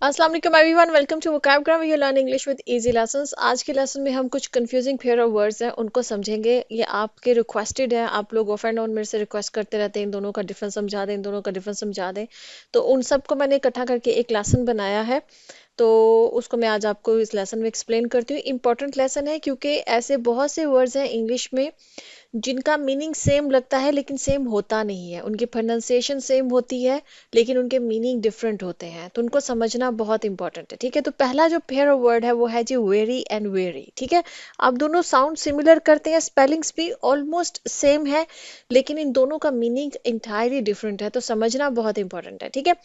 अस्सलाम वालेकुम everyone, welcome to vocabulary में you learn English with easy lessons. आज के लेसन में हम कुछ कंफ्यूजिंग पेयर ऑफ वर्ड्स हैं उनको समझेंगे। ये आपके रिक्वेस्टेड है, आप लोग ऑफ एंड ऑन मेरे से रिक्वेस्ट करते रहते हैं इन दोनों का डिफरेंस समझा दें, इन दोनों का डिफरेंस समझा दें। तो उन सबको मैंने इकट्ठा करके एक लेसन बनाया है। तो उसको मैं आज आपको इस लेसन में एक्सप्लेन करती हूँ। इंपॉर्टेंट लेसन है क्योंकि ऐसे बहुत से वर्ड्स हैं इंग्लिश में जिनका मीनिंग सेम लगता है लेकिन सेम होता नहीं है, उनकी प्रोनाउंसिएशन सेम होती है लेकिन उनके मीनिंग डिफरेंट होते हैं, तो उनको समझना बहुत इंपॉर्टेंट है। ठीक है, तो पहला जो पेयर ऑफ वर्ड है वो है जी वेरी एंड वेरी। ठीक है, आप दोनों साउंड सिमिलर करते हैं, स्पेलिंग्स भी ऑलमोस्ट सेम है, लेकिन इन दोनों का मीनिंग इंटायरली डिफरेंट है, तो समझना बहुत इंपॉर्टेंट है। ठीक है,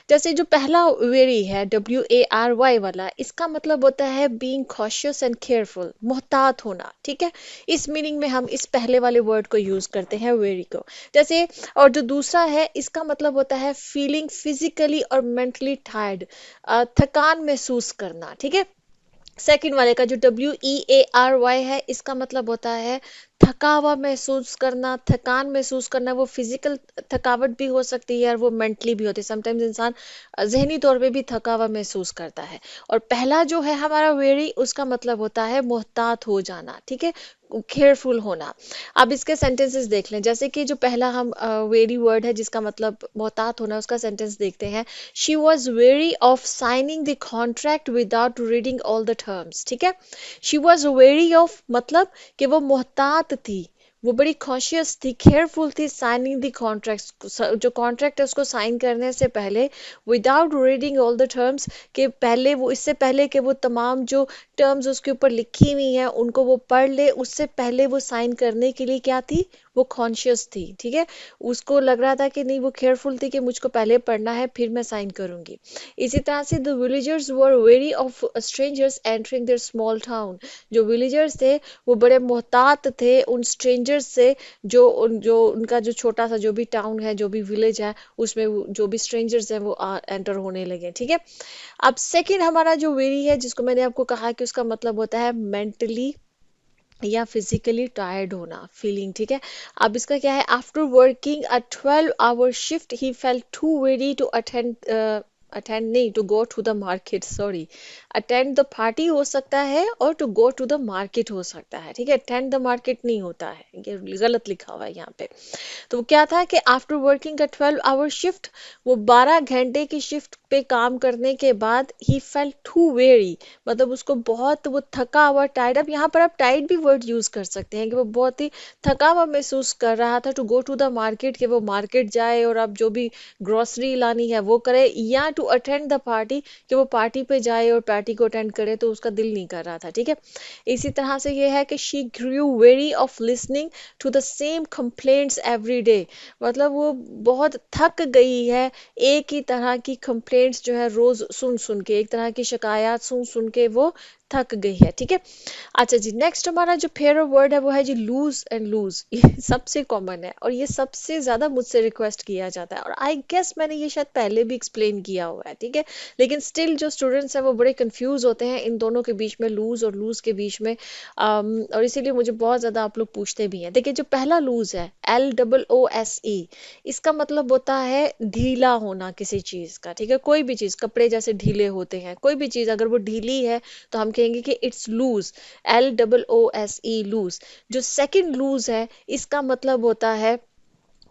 जैसे जो पहला वेरी है WARY वाला, इसका मतलब होता है बीइंग कॉशियस एंड केयरफुल, मोहतात होना। ठीक है, इस मीनिंग में हम इस पहले वाले वर्ड को यूज करते हैं वेरी को। जैसे और जो दूसरा है इसका मतलब होता है फीलिंग फिजिकली और मेंटली टायर्ड, थकान महसूस करना। ठीक है, सेकंड वाले का जो WEARY है, इसका मतलब होता है थका हुआ महसूस करना, थकान महसूस करना। वो फिजिकल थकावट भी हो सकती है और वो मेंटली भी होती है। समटाइम्स इंसान जहनी तौर पे भी थका हुआ महसूस करता है। और पहला जो है हमारा वेरी, उसका मतलब होता है मोहतात हो जाना। ठीक है, केयरफुल होना। अब इसके सेंटेंसेस देख लें। जैसे कि जो पहला हम वेरी वर्ड है जिसका मतलब मोहतात होना, उसका सेंटेंस देखते हैं। She was very of signing the contract without reading all the terms. ठीक है, शी वॉज वेरी ऑफ मतलब कि वो मोहतात थी, वो बड़ी कॉशियस थी, केयरफुल थी, साइनिंग द कॉन्ट्रैक्ट, जो कॉन्ट्रैक्ट है उसको साइन करने से पहले, without reading all the terms, के पहले वो, इससे पहले कि वो तमाम जो टर्म्स उसके ऊपर लिखी हुई हैं उनको वो पढ़ ले, उससे पहले वो साइन करने के लिए क्या थी, वो कॉन्शियस थी। ठीक है, उसको लग रहा था कि नहीं, वो केयरफुल थी कि मुझको पहले पढ़ना है फिर मैं साइन करूंगी। इसी तरह से the villagers were wary of strangers entering their small town. जो विलेजर्स थे वो बड़े मोहतात थे उन स्ट्रेंजर्स से, जो उनका जो छोटा सा जो भी टाउन है, जो भी विलेज है, उसमें जो भी स्ट्रेंजर्स हैं वो एंटर होने लगे। ठीक है, अब सेकंड हमारा जो वेरी है, जिसको मैंने आपको कहा कि उसका मतलब होता है मेंटली या फिजिकली टायर्ड होना, फीलिंग। ठीक है, अब इसका क्या है, after working a 12 hour shift he felt too weary to attend नहीं, to go to the market, sorry. Attend the party हो सकता है और to go to the market हो सकता है। ठीक है, अटेंड द मार्केट नहीं होता है, ये गलत लिखा हुआ है यहाँ पे। तो वो क्या था कि after working a 12 hour shift, वो 12 घंटे की शिफ्ट पे काम करने के बाद ही फेल्ट टू वेरी, मतलब उसको बहुत वो थका हुआ, टायर्ड। अब यहाँ पर आप टायर्ड भी वर्ड यूज कर सकते हैं कि वो बहुत ही थका हुआ महसूस कर रहा था। To go to the market, कि वो मार्केट जाए और अब जो भी ग्रोसरी लानी है वो करे, या टू अटेंड द पार्टी, कि वो पार्टी पे जाए और पार्टी को अटेंड करे, तो उसका दिल नहीं कर रहा था। ठीक है, इसी तरह से ये है कि she grew weary of listening to the same complaints every day, मतलब वो बहुत थक गई है एक ही तरह की कंप्लेंट्स जो है रोज सुन सुन के, एक तरह की शिकायत सुन सुन के वो थक गई है। ठीक है, अच्छा जी, नेक्स्ट हमारा जो फेवरेट वर्ड है वो है जी लूज एंड लूज। ये सबसे कॉमन है और ये सबसे ज्यादा मुझसे रिक्वेस्ट किया जाता है, और आई गेस मैंने ये शायद पहले भी एक्सप्लेन किया हुआ है। ठीक है, लेकिन स्टिल जो स्टूडेंट्स हैं वो बड़े कंफ्यूज होते हैं इन दोनों के बीच में, लूज और लूज के बीच में। और इसीलिए मुझे बहुत ज्यादा आप लोग पूछते भी हैं। देखिए, जो पहला लूज है LOOSE, इसका मतलब होता है ढीला होना किसी चीज का। ठीक है, कोई भी चीज, कपड़े जैसे ढीले होते हैं, कोई भी चीज अगर वो ढीली है तो हम कहेंगे कि इट्स लूज, LOOSE, लूज। जो सेकंड लूज है, इसका मतलब होता है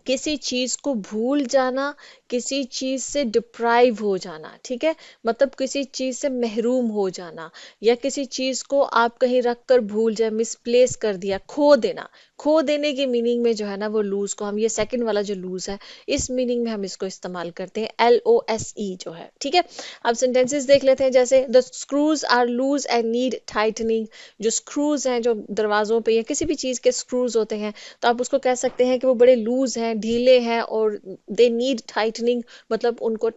किसी चीज को भूल जाना, किसी चीज से डिप्राइव हो जाना। ठीक है, मतलब किसी चीज से महरूम हो जाना, या किसी चीज को आप कहीं रख कर भूल जाए, मिसप्लेस कर दिया, खो देना। खो देने की मीनिंग में जो है ना वो लूज को हम, ये सेकंड वाला जो लूज है, इस मीनिंग में हम इसको इस्तेमाल करते हैं, LOSE जो है। ठीक है, अब सेंटेंसेस देख लेते हैं। जैसे the screws are loose and need tightening. जो स्क्रूज हैं, जो दरवाजों पे या किसी भी चीज के स्क्रूज होते हैं, तो आप उसको कह सकते हैं कि वो बड़े लूज हैं, ढीले हैं, और दे नीड टाइटनिंग, मतलब उनको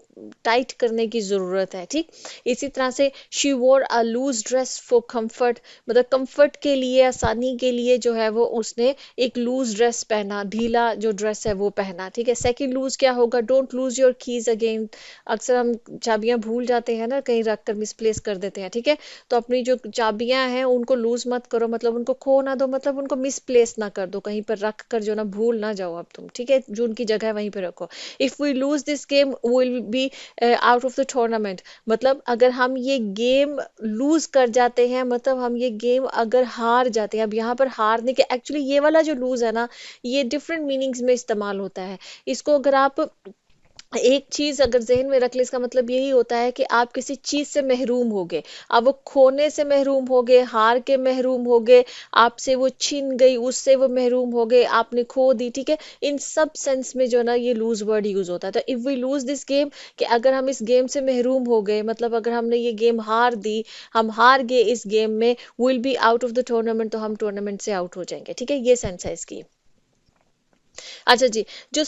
टाइट करने की जरूरत है। ठीक, इसी तरह से she wore a loose dress for comfort, मतलब कंफर्ट के लिए, आसानी के लिए जो है वो उसने कहेंगे एक लूज ड्रेस पहना, ढीला जो ड्रेस है वो पहना, ठीक है। सेकंड लूज क्या होगा, don't lose your keys again. अक्सर हम चाबियां भूल जाते हैं ना, कहीं रख कर मिसप्लेस कर देते हैं, ठीक है। तो अपनी जो चाबियां हैं उनको लूज मत करो, मतलब उनको खो ना दो, मतलब उनको मिसप्लेस ना कर दो, कहीं पर रख कर जो ना भूल ना जाओ अब तुम, ठीक है। जो उनकी जगह है वहीं पे रखो। If we lose this game will be out of the tournament, मतलब अगर हम ये गेम लूज कर जाते हैं, मतलब हम ये गेम अगर हार जाते हैं। अब यहाँ पर हारने के एक्चुअली ये वाला जो लूज है ना, ये डिफरेंट मीनिंग्स में इस्तेमाल होता है। इसको अगर आप एक चीज अगर जहन में रख ले, इसका मतलब यही होता है कि आप किसी चीज से महरूम हो गए। अब वो खोने से महरूम हो गए, हार के महरूम हो गए, आपसे वो छीन गई, उससे वो महरूम हो गए, आपने खो दी, ठीक है। इन सब सेंस में जो ना ये लूज वर्ड यूज होता है। तो if we lose this game, कि अगर हम इस गेम से महरूम हो गए, मतलब अगर हमने ये गेम हार दी, हम हार गए इस गेम में, will be out of the tournament, तो हम टूर्नामेंट से आउट हो जाएंगे, ठीक है। ये सेंस है इसकी। अच्छा जी, जो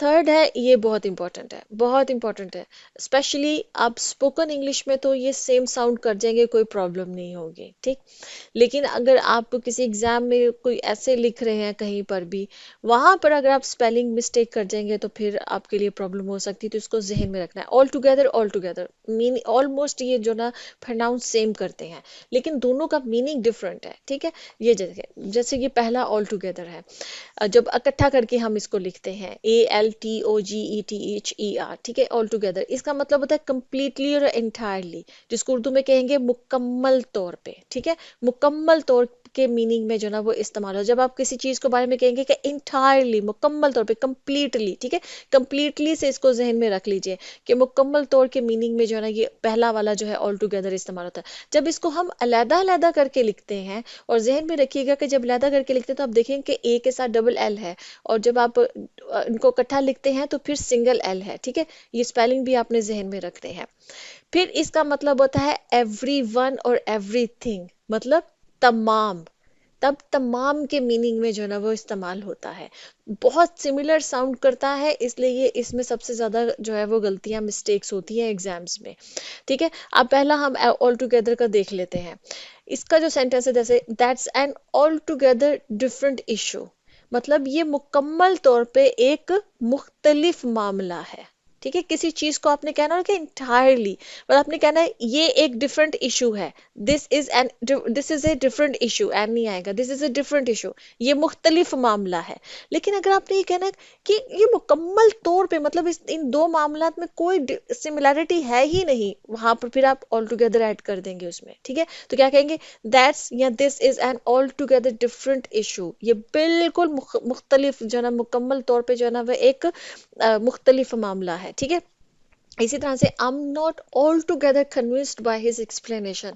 थर्ड है ये बहुत इंपॉर्टेंट है, बहुत इंपॉर्टेंट है। स्पेशली आप स्पोकन इंग्लिश में तो ये सेम साउंड कर जाएंगे, कोई प्रॉब्लम नहीं होगी, ठीक। लेकिन अगर आप किसी एग्जाम में कोई ऐसे लिख रहे हैं कहीं पर भी, वहां पर अगर आप स्पेलिंग मिस्टेक कर जाएंगे तो फिर आपके लिए प्रॉब्लम हो सकती है। तो इसको जहन में रखना है। ऑल टुगेदर मीन ऑलमोस्ट ये जो ना प्रोनाउंस सेम करते हैं, लेकिन दोनों का मीनिंग डिफरेंट है, ठीक है। ये जैसे जैसे ये पहला ऑल टुगेदर है, जब इकट्ठा करके हम इसको लिखते हैं ALTOGETHER, ठीक है, ऑल टुगेदर, इसका मतलब होता है कंप्लीटली और एंटायरली, जिसको उर्दू में कहेंगे मुकम्मल तौर पे, ठीक है। मुकम्मल तौर के मीनिंग में जो ना वो इस्तेमाल हो। जब आप किसी चीज के बारे में कहेंगे कि इंटायरली, मुकम्मल तौर पे, कंप्लीटली, ठीक है, कंप्लीटली से इसको जहन में रख लीजिए कि मुकम्मल तौर के मीनिंग में जो है ना ये पहला वाला जो है ऑल टुगेदर इस्तेमाल होता है। जब इसको हम अलहदा अलहदा करके लिखते हैं, और जहन में रखिएगा कि जब अलहदा करके लिखते हैं तो आप देखेंगे कि ए के साथ डबल एल है, और जब आप इनको इकट्ठा लिखते हैं तो फिर सिंगल एल है, ठीक है। ये स्पेलिंग भी आपने जहन में रखते हैं। फिर इसका मतलब होता है एवरी वन और एवरीथिंग, मतलब तमाम। तब तमाम के मीनिंग में जो है ना वो इस्तेमाल होता है। बहुत सिमिलर साउंड करता है, इसलिए ये इसमें सबसे ज्यादा जो है वो गलतियां मिस्टेक्स होती हैं एग्जाम्स में, ठीक है। अब पहला हम ऑल टुगेदर का देख लेते हैं। इसका जो सेंटेंस है, जैसे that's an all together different issue, मतलब ये मुकम्मल तौर पे एक मुख्तलिफ मामला है, ठीक है। किसी चीज को आपने कहना है कि इंटायरली, मतलब आपने कहना है ये एक डिफरेंट इशू है, this is a different issue, an नहीं आएगा, this is a different issue, ये मुख्तलिफ मामला है। लेकिन अगर आपने ये कहना है कि ये मुकम्मल तौर पे, मतलब इन दो मामलात में कोई सिमिलैरिटी है ही नहीं, वहां पर फिर आप ऑल टुगेदर ऐड कर देंगे उसमें, ठीक है। तो क्या कहेंगे, दैट्स या this is an all together different issue, ये बिल्कुल मुख्तलिफ जो है ना, मुकम्मल तौर पे जो है ना वह एक मुख्तलिफ मामला है, ठीक है। इसी तरह से I am not all together convinced by his explanation,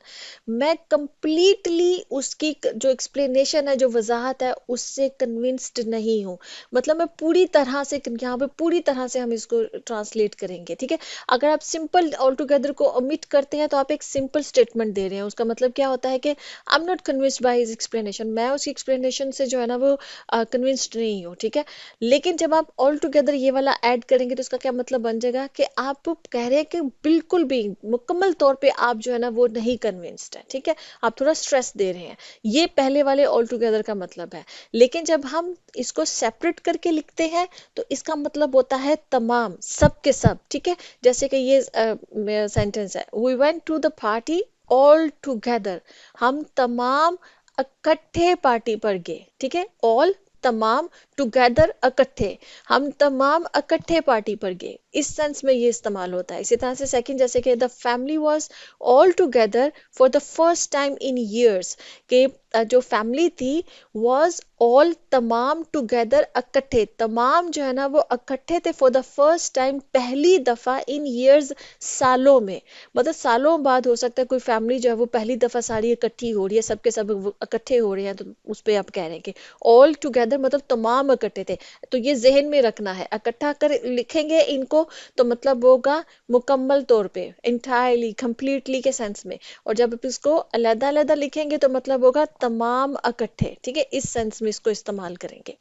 मैं कंप्लीटली उसकी जो एक्सप्लेनेशन है, जो वजाहत है, उससे कन्विंस्ड नहीं हूँ। मतलब मैं पूरी तरह से, यहाँ पे पूरी तरह से हम इसको ट्रांसलेट करेंगे, ठीक है। अगर आप सिंपल ऑल टुगेदर को ओमिट करते हैं तो आप एक सिंपल स्टेटमेंट दे रहे हैं। उसका मतलब क्या होता है कि I am not convinced by his explanation, मैं उसकी एक्सप्लेनेशन से जो है ना वो कन्विंस्ड नहीं हूँ, ठीक है। लेकिन जब आप ऑल टुगेदर ये वाला ऐड करेंगे तो इसका क्या मतलब बन जाएगा कि आप कह रहे हैं कि बिल्कुल भी मुकम्मल तौर पे आप जो है ना वो नहीं कन्विंस्ड है, ठीक है। आप थोड़ा स्ट्रेस दे रहे हैं, ये पहले वाले ऑल टुगेदर का मतलब है। लेकिन जब हम इसको सेपरेट करके लिखते हैं तो इसका मतलब होता है तमाम, सब के सब, ठीक है। जैसे कि ये सेंटेंस है, we went to the party all together, हम तमाम इकट्ठे पार्टी पर गए, ठीक है। ऑल तमाम, टुगेदर इकट्ठे, हम तमाम इकट्ठे पार्टी पर गए, इस सेंस में ये इस्तेमाल होता है। इसी तरह से सेकंड, जैसे कि the family was all together for the first time in years, के जो फैमिली थी वाज ऑल तमाम, टुगेदर इकट्ठे, तमाम जो है ना वो इकट्ठे थे, फॉर द फर्स्ट टाइम, पहली दफा, इन ईयर्स, सालों में, मतलब सालों बाद हो सकता है कोई फैमिली जो है वो पहली दफा सारी इकट्ठी हो रही है, सबके सब इकट्ठे हो रहे हैं, तो उस पर आप कह रहे हैं कि ऑल टुगेदर मतलब तमाम इकट्ठे थे। तो ये जहन में रखना है, इकट्ठा कर लिखेंगे इनको तो मतलब होगा मुकम्मल तौर पे, इंटायरली, कंप्लीटली के सेंस में। और जब आप इसको अलग अलग लिखेंगे तो मतलब होगा तमाम इकट्ठे, ठीक है, इस सेंस में इसको इस्तेमाल करेंगे।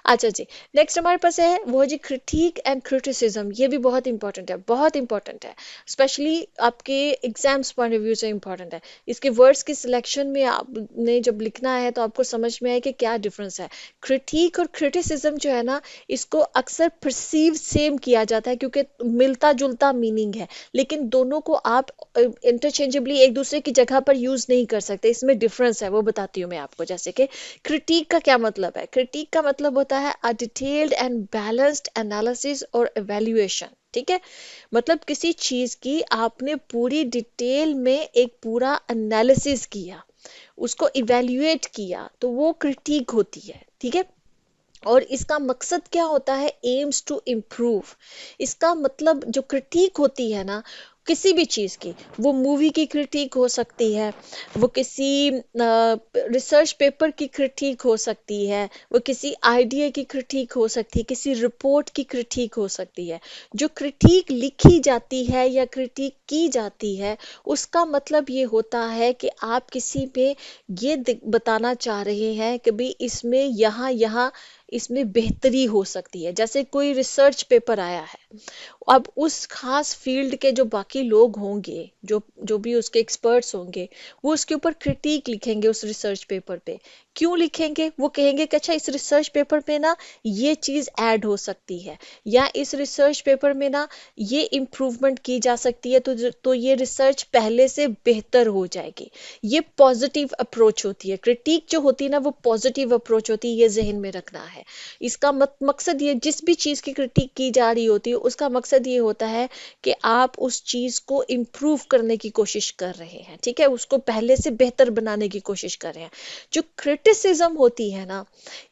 अच्छा जी, नेक्स्ट हमारे पास है वो है जी क्रिटिक एंड क्रिटिसिज्म। ये भी बहुत इंपॉर्टेंट है, बहुत इंपॉर्टेंट है, स्पेशली आपके एग्जाम्स पॉइंट ऑफ व्यू से इंपॉर्टेंट है। इसके वर्ड्स की सिलेक्शन में आपने जब लिखना है तो आपको समझ में आए कि क्या डिफरेंस है। क्रिटिक और क्रिटिसिज्म जो है ना, इसको अक्सर परसीव सेम किया जाता है क्योंकि मिलता जुलता मीनिंग है, लेकिन दोनों को आप इंटरचेंजेबली एक दूसरे की जगह पर यूज नहीं कर सकते, इसमें डिफरेंस है, वो बताती हूँ मैं आपको। जैसे कि क्रिटिक का क्या मतलब है? क्रिटिक का मतलब होता है a detailed and balanced analysis और एवेल्युएशन, ठीक है, मतलब किसी चीज की आपने पूरी डिटेल में एक पूरा एनालिसिस किया, उसको इवेल्युएट किया, तो वो क्रिटिक होती है, ठीक है। और इसका मकसद क्या होता है? Aims to improve. इसका मतलब जो क्रिटिक होती है ना किसी भी चीज़ की, वो मूवी की क्रिटिक हो सकती है, वो किसी रिसर्च पेपर की क्रिटिक हो सकती है, वो किसी आइडिया की क्रिटिक हो सकती है, किसी रिपोर्ट की क्रिटिक हो सकती है। जो क्रिटिक लिखी जाती है या क्रिटिक की जाती है, उसका मतलब ये होता है कि आप किसी पे ये बताना चाह रहे हैं कि भाई इसमें यहाँ यहाँ इसमें बेहतरी हो सकती है। जैसे कोई रिसर्च पेपर आया है, अब उस खास फील्ड के जो बाकी लोग होंगे, जो जो भी उसके एक्सपर्ट्स होंगे, वो उसके ऊपर क्रिटिक लिखेंगे उस रिसर्च पेपर पे। क्यों लिखेंगे? वो कहेंगे कि अच्छा इस रिसर्च पेपर पे ना ये चीज़ ऐड हो सकती है, या इस रिसर्च पेपर में ना ये इम्प्रूवमेंट की जा सकती है, तो ये रिसर्च पहले से बेहतर हो जाएगी। ये पॉजिटिव अप्रोच होती है। क्रिटिक जो होती है ना, वो पॉजिटिव अप्रोच होती है, ये जहन में रखना है। इसका मकसद ये, जिस भी चीज़ की क्रिटिक की जा रही होती है उसका मकसद ये होता है कि आप उस चीज़ को इम्प्रूव करने की कोशिश कर रहे हैं, ठीक है, उसको पहले से बेहतर बनाने की कोशिश कर रहे हैं। जो क्रिटिसिज्म होती है ना,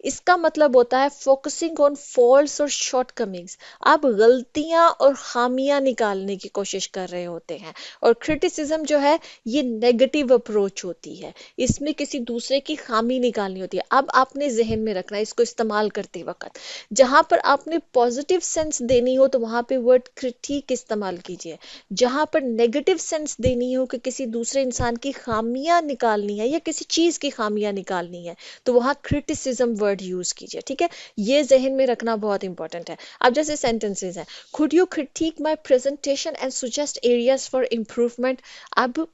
इसका मतलब होता है फोकसिंग ऑन फॉल्ट्स और शॉर्टकमिंग्स। आप गलतियां और खामियां निकालने की कोशिश कर रहे होते हैं। और क्रिटिसिज्म जो है ये नेगेटिव अप्रोच होती है, इसमें किसी दूसरे की खामी निकालनी होती है। अब आपने जहन में रखना है इसको इस्तेमाल करते वक्त, जहां पर आपने पॉजिटिव सेंस देनी हो तो वहां पे वर्ड क्रिटिक इस्तेमाल कीजिए। जहां पर नेगेटिव सेंस देनी हो कि किसी दूसरे इंसान की खामियां निकालनी है या किसी चीज की खामियां निकालनी है, तो वहां क्रिटिसिज्म वर्ड यूज कीजिए, ठीक है। ये जहन में रखना बहुत इंपॉर्टेंट है। अब जैसे सेंटेंसेस हैं, खुड you critic my presentation and suggest areas for improvement. अब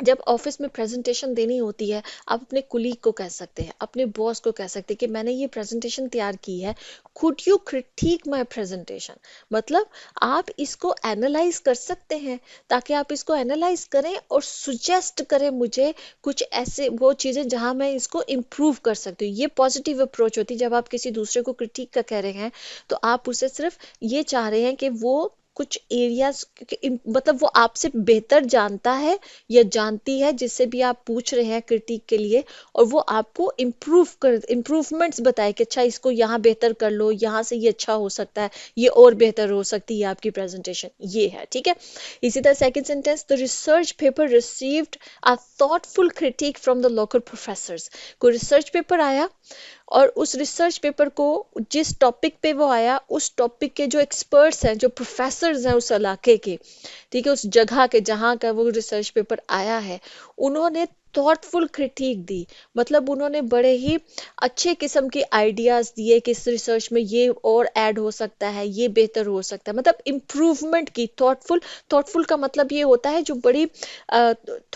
जब ऑफिस में प्रेजेंटेशन देनी होती है, आप अपने कुलीग को कह सकते हैं, अपने बॉस को कह सकते हैं कि मैंने ये प्रेजेंटेशन तैयार की है, could you critic my presentation. मतलब आप इसको एनालाइज कर सकते हैं, ताकि आप इसको एनालाइज करें और सुजेस्ट करें मुझे कुछ ऐसे वो चीज़ें जहां मैं इसको इम्प्रूव कर सकती हूँ। ये पॉजिटिव अप्रोच होती है। जब आप किसी दूसरे को क्रिटिक का कह रहे हैं, तो आप उसे सिर्फ ये चाह रहे हैं कि वो कुछ एरियाज, मतलब वो आपसे बेहतर जानता है या जानती है, जिससे भी आप पूछ रहे हैं क्रिटिक के लिए, और वो आपको इम्प्रूवमेंट्स बताए कि अच्छा इसको यहाँ बेहतर कर लो, यहाँ से ये अच्छा हो सकता है, ये और बेहतर हो सकती है आपकी प्रेजेंटेशन, ये है, ठीक है। इसी तरह second sentence, the research paper received a thoughtful critic from the local professors. कोई रिसर्च पेपर आया और उस रिसर्च पेपर को, जिस टॉपिक पे वो आया, उस टॉपिक के जो एक्सपर्ट्स हैं, जो प्रोफेसर्स हैं उस इलाके के, ठीक है, उस जगह के जहाँ का वो रिसर्च पेपर आया है, उन्होंने थॉटफुल क्रिटिक दी। मतलब उन्होंने बड़े ही अच्छे किस्म के आइडियाज दिए कि इस रिसर्च में ये और ऐड हो सकता है, ये बेहतर हो सकता है, मतलब इम्प्रूवमेंट की। थॉटफुल, थॉटफुल का मतलब ये होता है जो बड़ी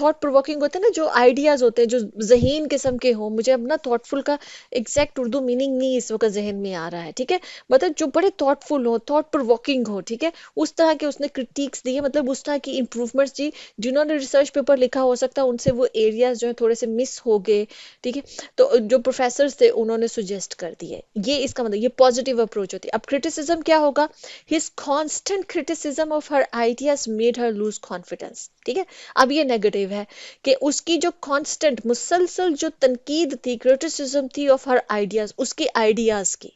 थॉट प्रोवोकिंग होते हैं ना, जो आइडियाज होते हैं जो जहीन किस्म के हों। मुझे अब ना थॉटफुल का एग्जैक्ट उर्दू मीनिंग नहीं इस वक्त जहन में आ रहा है, ठीक है, मतलब जो बड़े थॉटफुल हो, थॉट प्रोवोकिंग हो, ठीक है, उस तरह के उसने क्रिटिक्स दिए, मतलब उस तरह की इंप्रूवमेंट्स दी। जिन्होंने रिसर्च पेपर लिखा हो सकता है उनसे वो एरियाज जो है थोड़े से मिस हो गए, ठीक है, तो जो प्रोफेसर्स थे उन्होंने सुजेस्ट कर दिए। ये इसका मतलब, ये पॉजिटिव अप्रोच होती है। अब क्रिटिसिज्म क्या होगा? His constant criticism of her ideas made her loose confidence, ठीक है। अब ये नेगेटिव है कि उसकी जो कांस्टेंट मुसलसल जो तनकीद थी, क्रिटिसिज्म थी ऑफ हर आइडियाज, उसके आइडियाज की।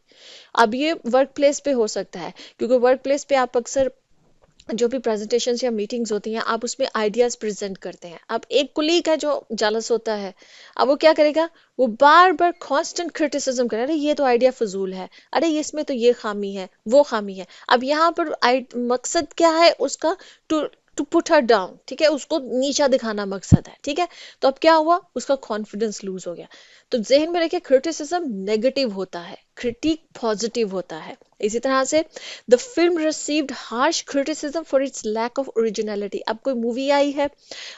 अब ये वर्क प्लेस पे हो सकता है, क्योंकि वर्क प्लेस पे आप अक्सर जो भी प्रेजेंटेशंस या मीटिंग्स होती हैं, आप उसमें आइडियाज प्रेजेंट करते हैं। अब एक कुलीग है जो जालस होता है, अब वो क्या करेगा? वो बार बार कांस्टेंट क्रिटिसिज्म करे, अरे ये तो आइडिया फजूल है, अरे इसमें तो ये खामी है, वो खामी है। अब यहाँ पर मकसद क्या है उसका? To to put her down, ठीक है, उसको नीचा दिखाना मकसद है, ठीक है। तो अब क्या हुआ, उसका कॉन्फिडेंस लूज हो गया। तो जहन में रखिए, क्रिटिसिज्म नेगेटिव होता है, क्रिटिक पॉजिटिव होता है। इसी तरह से the film received harsh criticism for its lack of originality. अब कोई मूवी आई है,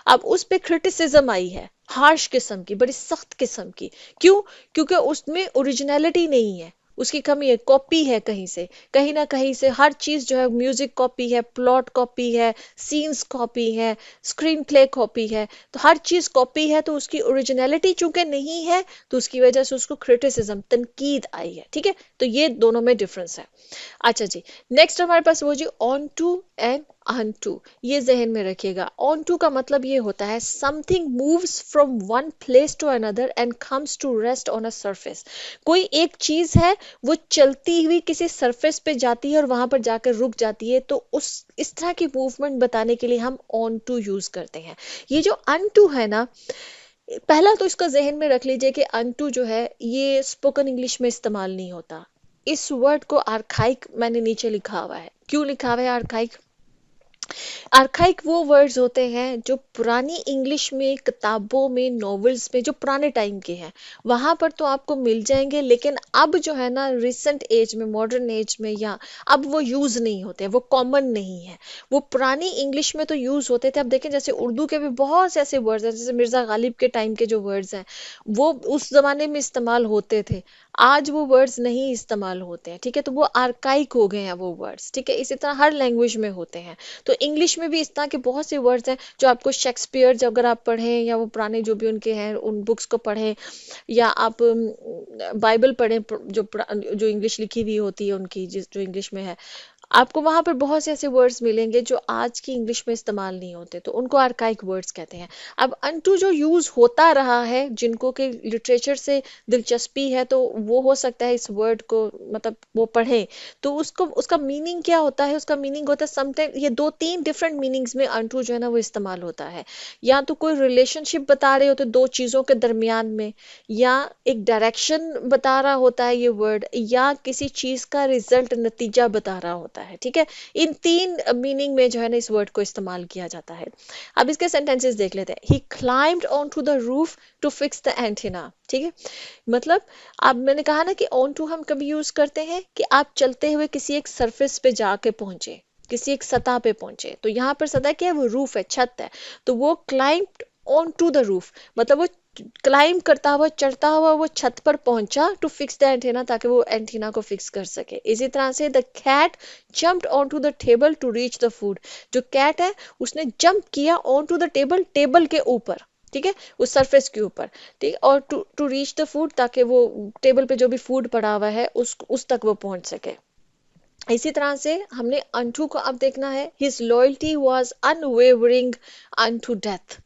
अब उस पे क्रिटिसिज्म आई है हार्श किस्म की, बड़ी सख्त किस्म की। क्यों? क्योंकि उसमें ओरिजिनलिटी नहीं है, उसकी कमी है, कॉपी है कहीं ना कहीं से हर चीज जो है, म्यूजिक कॉपी है, प्लॉट कॉपी है, सीन्स कॉपी है, स्क्रीन प्ले कॉपी है, तो हर चीज कॉपी है, तो उसकी ओरिजिनलिटी चूंकि नहीं है, तो उसकी वजह से उसको क्रिटिसिज्म, तनकीद आई है, ठीक है। तो ये दोनों में डिफरेंस है। अच्छा जी, नेक्स्ट हमारे पास वो जी onto and unto. ये जहन में रखिएगा, ऑन टू का मतलब ये होता है something moves from one place to another and comes to rest on a surface. कोई एक चीज है, वो चलती हुई किसी सरफेस पे जाती है और वहां पर जाकर रुक जाती है, तो उस इस तरह की मूवमेंट बताने के लिए हम ऑन टू यूज करते हैं। ये जो अन टू है ना, पहला तो इसका जहन में रख लीजिए कि अनटू जो है ये स्पोकन इंग्लिश में इस्तेमाल नहीं होता। इस वर्ड को आर्खाइक मैंने नीचे लिखा हुआ है। क्यों लिखा हुआ है आर्खाइक? आर्खाइक वो वर्ड्स होते हैं जो पुरानी इंग्लिश में, किताबों में, नॉवेल्स में, जो पुराने टाइम के हैं, वहां पर तो आपको मिल जाएंगे, लेकिन अब जो है ना, रिसेंट एज में, मॉडर्न एज में, या अब वो यूज नहीं होते, वो कॉमन नहीं है। वो पुरानी इंग्लिश में तो यूज होते थे। अब देखें, जैसे उर्दू के भी बहुत से ऐसे वर्ड्स हैं, जैसे मिर्जा गालिब के टाइम के जो वर्ड्स हैं, वो उस जमाने में इस्तेमाल होते थे, आज वो वर्ड्स नहीं इस्तेमाल होते हैं, ठीक है। तो वो आर्काइक हो गए हैं वो वर्ड्स, ठीक है। इसी तरह हर लैंग्वेज में होते हैं। तो इंग्लिश में भी इस तरह के बहुत से वर्ड्स हैं जो आपको शेक्सपियर, जब अगर आप पढ़ें, या वो पुराने जो भी उनके हैं उन बुक्स को पढ़ें, या आप बाइबल पढ़ें, जो इंग्लिश लिखी हुई होती है उनकी, जिस जो इंग्लिश में है, आपको वहां पर बहुत से ऐसे वर्ड्स मिलेंगे जो आज की इंग्लिश में इस्तेमाल नहीं होते, तो उनको आर्काइक वर्ड्स कहते हैं। अब अनटू जो यूज होता रहा है, जिनको के लिटरेचर से दिलचस्पी है, तो वो हो सकता है इस वर्ड को, मतलब वो पढ़ें, तो उसको, उसका मीनिंग क्या होता है, उसका मीनिंग होता है समटाइम, ये दो तीन डिफरेंट मीनिंग्स में अनटू जो है ना वो इस्तेमाल होता है। या तो कोई रिलेशनशिप बता रहे होते दो चीजों के दरमियान में, या एक डायरेक्शन बता रहा होता है ये वर्ड, या किसी चीज का रिजल्ट, नतीजा बता रहा होता है, ठीक है। इन तीन मीनिंग में जो है ना इस वर्ड को इस्तेमाल किया जाता है। अब इसके सेंटेंसेस देख लेते हैं। He climbed on to the roof to fix the antenna, ठीक है। मतलब, अब मैंने कहा ना कि ऑन टू हम कभी यूज करते हैं कि आप चलते हुए किसी एक सरफेस पे जाके पहुंचे, किसी एक सतह पे पहुंचे। तो यहाँ पर सतह क्या है, वो रूफ है, छत है। तो वो climb on to the roof, मतलब वो क्लाइंब करता हुआ, चढ़ता हुआ वो छत पर पहुंचा, टू फिक्स द एंटीना, ताकि वो एंटीना को फिक्स कर सके। इसी तरह से the cat jumped on to the table to reach the food. जो कैट है उसने जंप किया on to the table, table के ऊपर, ठीक है, उस सरफेस के ऊपर, ठीक है, और टू रीच द फूड, ताकि वो टेबल पे जो भी फूड पड़ा हुआ है उस तक वो पहुंच सके। इसी तरह से हमने अनटू को अब देखना है। His loyalty was unwavering unto death.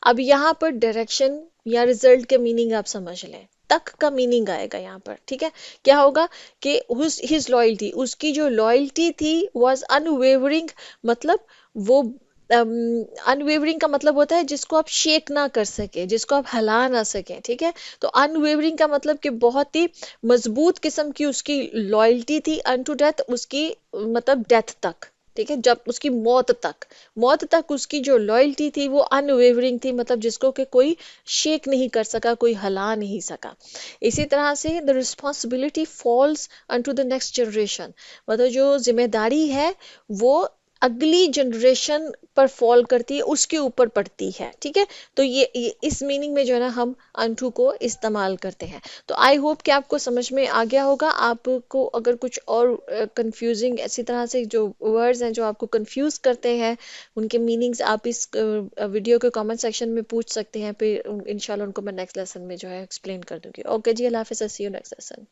अब यहाँ पर डायरेक्शन या रिजल्ट के मीनिंग आप समझ लें, तक का मीनिंग आएगा यहाँ पर, ठीक है। क्या होगा कि हिज लॉयल्टी, उसकी जो लॉयल्टी थी, वॉज अनवेवरिंग, मतलब वो, अनवेवरिंग का मतलब होता है जिसको आप शेक ना कर सके, जिसको आप हिला ना सके, ठीक है। तो अनवेवरिंग का मतलब कि बहुत ही मजबूत किस्म की उसकी लॉयल्टी थी, अनटू डेथ, उसकी मतलब डेथ तक, ठीक है, जब उसकी मौत तक, मौत तक उसकी जो लॉयल्टी थी वो अनवेवरिंग थी, मतलब जिसको कि कोई शेक नहीं कर सका, कोई हला नहीं सका। इसी तरह से the responsibility falls unto the next generation, मतलब जो जिम्मेदारी है वो अगली जनरेशन पर फॉल करती है, उसके ऊपर पड़ती है, ठीक है। तो ये इस मीनिंग में जो है ना हम अनटू को इस्तेमाल करते हैं। तो आई होप कि आपको समझ में आ गया होगा। आपको अगर कुछ और कंफ्यूजिंग ऐसी तरह से जो वर्ड्स हैं जो आपको कंफ्यूज करते हैं, उनके मीनिंग्स आप इस वीडियो के कमेंट सेक्शन में पूछ सकते हैं, फिर इंशाल्लाह उनको मैं नेक्स्ट लेसन में जो है एक्सप्लेन कर दूंगी। ओके जी, अल्लाह हाफिज़, सी यू नेक्स्ट लेसन।